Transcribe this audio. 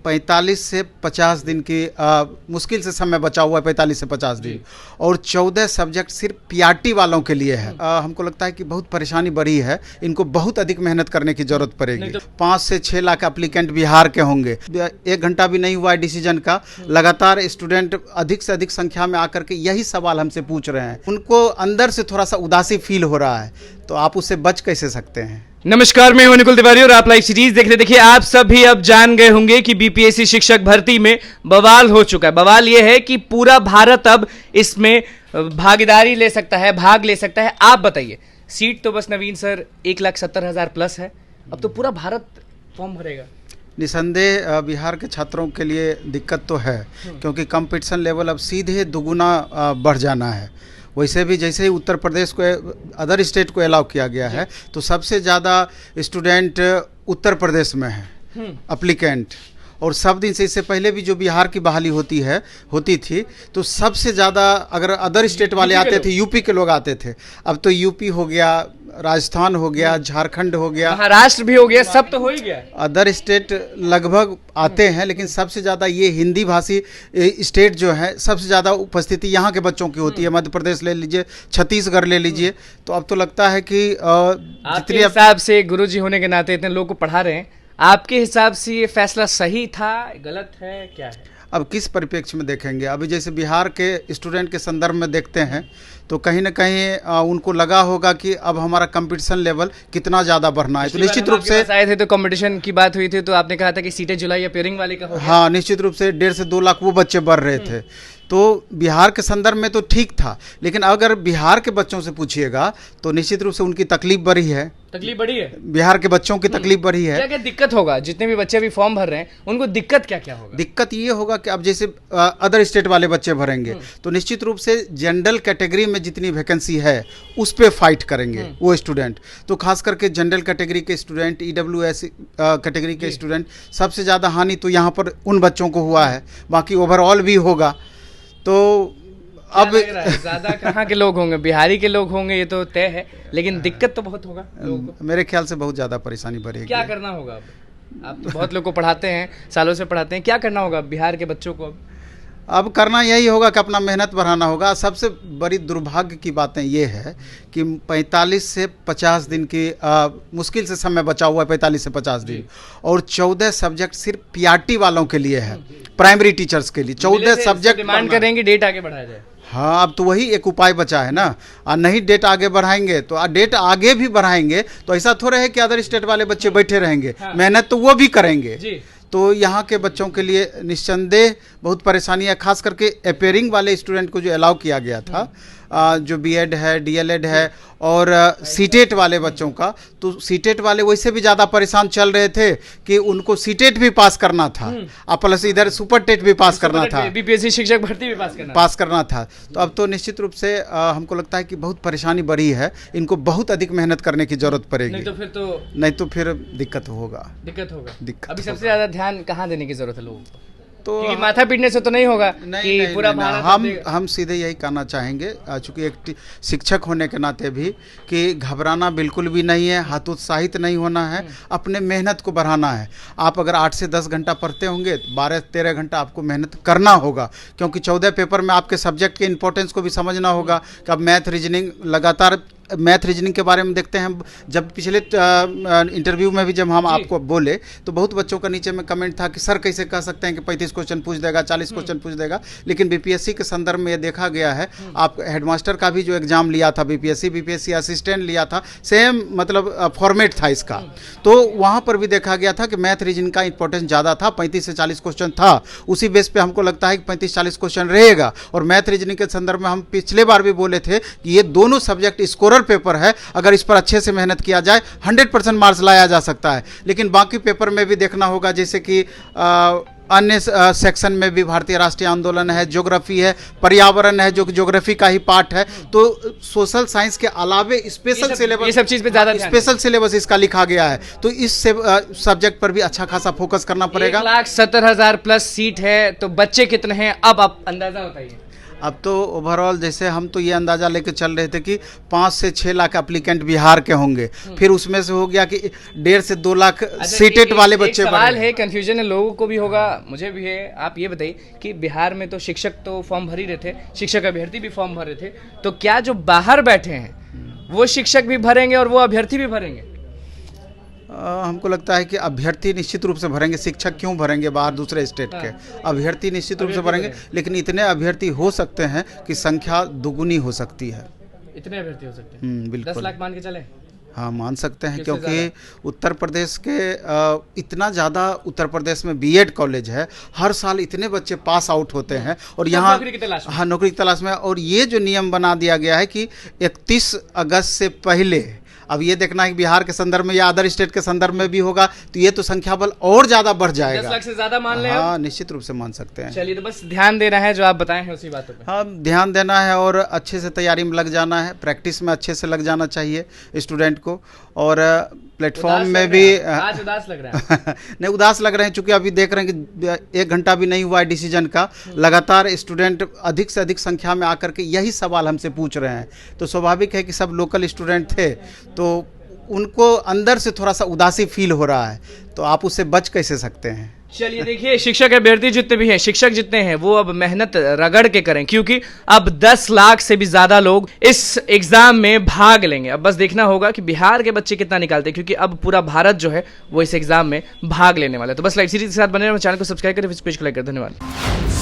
45 से 50 दिन की मुश्किल से समय बचा हुआ है, 45 से 50 दिन, और 14 सब्जेक्ट सिर्फ पीआरटी वालों के लिए है। हमको लगता है कि बहुत परेशानी बढ़ी है, इनको बहुत अधिक मेहनत करने की जरूरत पड़ेगी। 5 से 6 लाख एप्लीकेंट बिहार के होंगे, 1 घंटा भी नहीं हुआ है डिसीजन का, लगातार स्टूडेंट अधिक से अधिक संख्या में आकर के यही सवाल हमसे पूछ रहे हैं। उनको अंदर से थोड़ा सा उदासी फील हो रहा है, तो आप उससे बच कैसे सकते हैं? नमस्कार, मैं हूं निकुल तिवारी और आप लाइव सीरीज देख रहे। देखिए, आप सभी अब जान गए होंगे कि बीपीएससी शिक्षक भर्ती में बवाल हो चुका है। बवाल यह है कि पूरा भारत अब इसमें भागीदारी ले सकता है, भाग ले सकता है। आप बताइए, सीट तो बस नवीन सर 1,70,000 प्लस है, अब तो पूरा भारत फॉर्म भरेगा। निसंदेह बिहार के छात्रों के लिए दिक्कत तो है, क्योंकि कंपटीशन लेवल अब सीधे दुगुना बढ़ जाना है। वैसे भी जैसे ही उत्तर प्रदेश को, अदर स्टेट को अलाउ किया गया है, तो सबसे ज़्यादा स्टूडेंट उत्तर प्रदेश में है एप्लीकेंट। और सब दिन से, इससे पहले भी जो बिहार की बहाली होती थी, तो सबसे ज़्यादा अगर अदर स्टेट वाले आते थे, यूपी के लोग आते थे। अब तो यूपी हो गया, राजस्थान हो गया, झारखंड हो गया, महाराष्ट्र भी हो गया, सब तो हो ही गया। अदर स्टेट लगभग आते हैं, लेकिन सबसे ज़्यादा ये हिंदी भाषी स्टेट जो है, सबसे ज़्यादा उपस्थिति यहाँ के बच्चों की होती है। मध्य प्रदेश ले लीजिए, छत्तीसगढ़ ले लीजिए। तो अब तो लगता है कि जितने हिसाब से गुरुजी होने के नाते इतने लोग को पढ़ा रहे हैं, आपके हिसाब से ये फैसला सही था, गलत है, क्या है? अब किस परिप्रेक्ष्य में देखेंगे? अभी जैसे बिहार के स्टूडेंट के संदर्भ में देखते हैं, तो कहीं ना कहीं उनको लगा होगा कि अब हमारा कंपटीशन लेवल कितना ज़्यादा बढ़ना है। तो निश्चित रूप से आए थे, तो कंपटीशन की बात हुई थी, तो आपने कहा था कि सीटें जुलाई अपियरिंग वाले का हो गया। हाँ, निश्चित रूप से 1.5 से 2 लाख वो बच्चे बढ़ रहे थे। तो बिहार के संदर्भ में तो ठीक था, लेकिन अगर बिहार के बच्चों से पूछिएगा तो निश्चित रूप से उनकी तकलीफ बढ़ी है। तकलीफ बढ़ी है, बिहार के बच्चों की तकलीफ बढ़ी है। क्या क्या दिक्कत होगा? जितने भी बच्चे अभी फॉर्म भर रहे हैं, उनको दिक्कत क्या क्या होगा? दिक्कत ये होगा कि अब जैसे अदर स्टेट वाले बच्चे भरेंगे, तो निश्चित रूप से जनरल कैटेगरी में जितनी वैकेंसी है उस पे फाइट करेंगे वो स्टूडेंट। तो खास करके जनरल कैटेगरी के स्टूडेंट, ईडब्ल्यूएस कैटेगरी के स्टूडेंट, सबसे ज़्यादा हानि तो यहाँ पर उन बच्चों को हुआ है, बाकी ओवरऑल भी होगा। तो अब ज्यादा कहाँ के लोग होंगे? बिहारी के लोग होंगे, ये तो तय है, लेकिन दिक्कत तो बहुत होगा लोगों को। मेरे ख्याल से बहुत ज़्यादा परेशानी बढ़ेगी। क्या करना होगा अब? आप तो बहुत लोग को पढ़ाते हैं, सालों से पढ़ाते हैं, क्या करना होगा बिहार के बच्चों को? अब करना यही होगा कि अपना मेहनत बढ़ाना होगा। सबसे बड़ी दुर्भाग्य की बातें ये है कि 45 से 50 दिन की मुश्किल से समय बचा हुआ है, 45 से 50 दिन, और 14 सब्जेक्ट सिर्फ पीआरटी वालों के लिए है, प्राइमरी टीचर्स के लिए 14 सब्जेक्ट डिमांड करेंगे डेट आगे बढ़ाया जाए। हाँ, अब तो वही एक उपाय बचा है ना। और नहीं डेट आगे बढ़ाएंगे तो डेट आगे भी बढ़ाएंगे तो ऐसा थोड़ा है कि अदर स्टेट वाले बच्चे बैठे रहेंगे। हाँ। मेहनत तो वो भी करेंगे जी। तो यहाँ के बच्चों के लिए निस्संदेह बहुत परेशानी है, खास करके अपेयरिंग वाले स्टूडेंट को जो अलाउ किया गया था, जो बीएड है, डीएलएड है, और सीटेट वाले बच्चों का, तो सीटेट वाले वैसे भी ज़्यादा परेशान चल रहे थे कि उनको सीटेट भी पास करना था, और प्लस इधर सुपर टेट भी पास करना था, बीपीएससी शिक्षक भर्ती भी पास करना था। तो अब तो निश्चित रूप से हमको लगता है कि बहुत परेशानी बढ़ी है, इनको बहुत अधिक मेहनत करने की जरूरत पड़ेगी। नहीं तो फिर दिक्कत होगा। अभी सबसे ज़्यादा ध्यान कहाँ देने की जरूरत है लोगों को? तो माथा पीटने से तो नहीं होगा कि पूरा भारत। हम सीधे यही कहना चाहेंगे, चूँकि एक शिक्षक होने के नाते भी, कि घबराना बिल्कुल भी नहीं है, हतोत्साहित नहीं होना है, अपने मेहनत को बढ़ाना है। आप अगर 8 से 10 घंटा पढ़ते होंगे, 12-13 घंटा आपको मेहनत करना होगा, क्योंकि 14 पेपर में आपके सब्जेक्ट के इंपॉर्टेंस को भी समझना होगा कि अब मैथ रीजनिंग, लगातार मैथ रीजनिंग के बारे में देखते हैं। जब पिछले इंटरव्यू में भी जब हम आपको बोले, तो बहुत बच्चों का नीचे में कमेंट था कि सर कैसे कह सकते हैं कि 35 क्वेश्चन पूछ देगा, 40 क्वेश्चन पूछ देगा। लेकिन बीपीएससी के संदर्भ में ये देखा गया है, आप हेडमास्टर का भी जो एग्जाम लिया था बीपीएससी असिस्टेंट लिया था, सेम मतलब फॉर्मेट था इसका, तो वहाँ पर भी देखा गया था कि मैथ रीजनिंग का इंपॉर्टेंस ज़्यादा था, 35 से 40 क्वेश्चन था। उसी बेस पे हमको लगता है कि 35-40 क्वेश्चन रहेगा। और मैथ रीजनिंग के संदर्भ में हम पिछले बार भी बोले थे कि ये दोनों सब्जेक्ट स्कोर पेपर है, अगर इस पर अच्छे से मेहनत किया जाए 100% मार्क्स लाया जा सकता है। लेकिन बाकी पेपर में भी देखना होगा, जैसे कि अन्य सेक्शन में भी भारतीय राष्ट्रीय आंदोलन है, ज्योग्राफी है, पर्यावरण है, जो ज्योग्राफी का ही पार्ट है, तो सोशल साइंस के अलावे स्पेशल सिलेबस, ये सब चीज़ पे ज़्यादा स्पेशल सिलेबस इसका लिखा गया है। तो इस सब्जेक्ट पर भी अच्छा खासा फोकस करना पड़ेगा। 1,70,000 प्लस सीट है, तो बच्चे कितने हैं अब आप अंदाजा बताइए? अब तो ओवरऑल जैसे हम तो ये अंदाज़ा लेके चल रहे थे कि 5 से 6 लाख एप्लीकेंट बिहार के होंगे, फिर उसमें से हो गया कि 1.5 से 2 लाख सीटेट वाले बच्चे सवाल है, कंफ्यूजन है, लोगों को भी होगा, मुझे भी है। आप ये बताइए कि बिहार में तो शिक्षक तो फॉर्म भर ही रहे थे, शिक्षक अभ्यर्थी भी फॉर्म भर रहे थे, तो क्या जो बाहर बैठे हैं वो शिक्षक भी भरेंगे और वो अभ्यर्थी भी भरेंगे? हमको लगता है कि अभ्यर्थी निश्चित रूप से भरेंगे, शिक्षक क्यों भरेंगे बाहर दूसरे स्टेट के, अभ्यर्थी निश्चित रूप से भरेंगे, लेकिन इतने अभ्यर्थी हो सकते हैं कि संख्या दुगुनी हो सकती है। इतने अभ्यर्थी हो सकते हैं? बिल्कुल 10 लाख मान के चले? हाँ, मान सकते हैं, क्योंकि उत्तर प्रदेश के इतना ज़्यादा उत्तर प्रदेश में बीएड कॉलेज है, हर साल इतने बच्चे पास आउट होते हैं और यहाँ नौकरी की तलाश में। हाँ, नौकरी की तलाश में। और ये जो नियम बना दिया गया है कि 31 अगस्त से पहले, अब ये देखना है कि बिहार के संदर्भ में या अदर स्टेट के संदर्भ में भी होगा, तो ये तो संख्या बल और ज़्यादा बढ़ जाएगा। 10 लाख से ज़्यादा मान लें? हाँ, निश्चित रूप से मान सकते हैं। चलिए, तो बस ध्यान देना है, जो आप बताए हैं उसी बातों पे। हाँ, ध्यान देना है और अच्छे से तैयारी में लग जाना है, प्रैक्टिस में अच्छे से लग जाना चाहिए स्टूडेंट को। और प्लेटफॉर्म में भी आज उदास लग रहा है। नहीं, उदास लग रहे हैं, चूंकि अभी देख रहे हैं कि 1 घंटा भी नहीं हुआ है डिसीजन का, लगातार स्टूडेंट अधिक से अधिक संख्या में आकर के यही सवाल हमसे पूछ रहे हैं, तो स्वाभाविक है कि सब लोकल स्टूडेंट थे, तो उनको अंदर से थोड़ा सा उदासी फील हो रहा है, तो आप उससे बच कैसे सकते हैं? चलिए, देखिए, शिक्षक अभ्यर्थी जितने भी हैं, शिक्षक जितने हैं, वो अब मेहनत रगड़ के करें, क्योंकि अब 10 लाख से भी ज्यादा लोग इस एग्जाम में भाग लेंगे। अब बस देखना होगा कि बिहार के बच्चे कितना निकालते हैं, क्योंकि अब पूरा भारत जो है वो इस एग्जाम में भाग लेने वाला है। तो बस लाइव सीरीज के साथ बने रहें, चैनल को सब्सक्राइब करें, पेज को लाइक करें। धन्यवाद।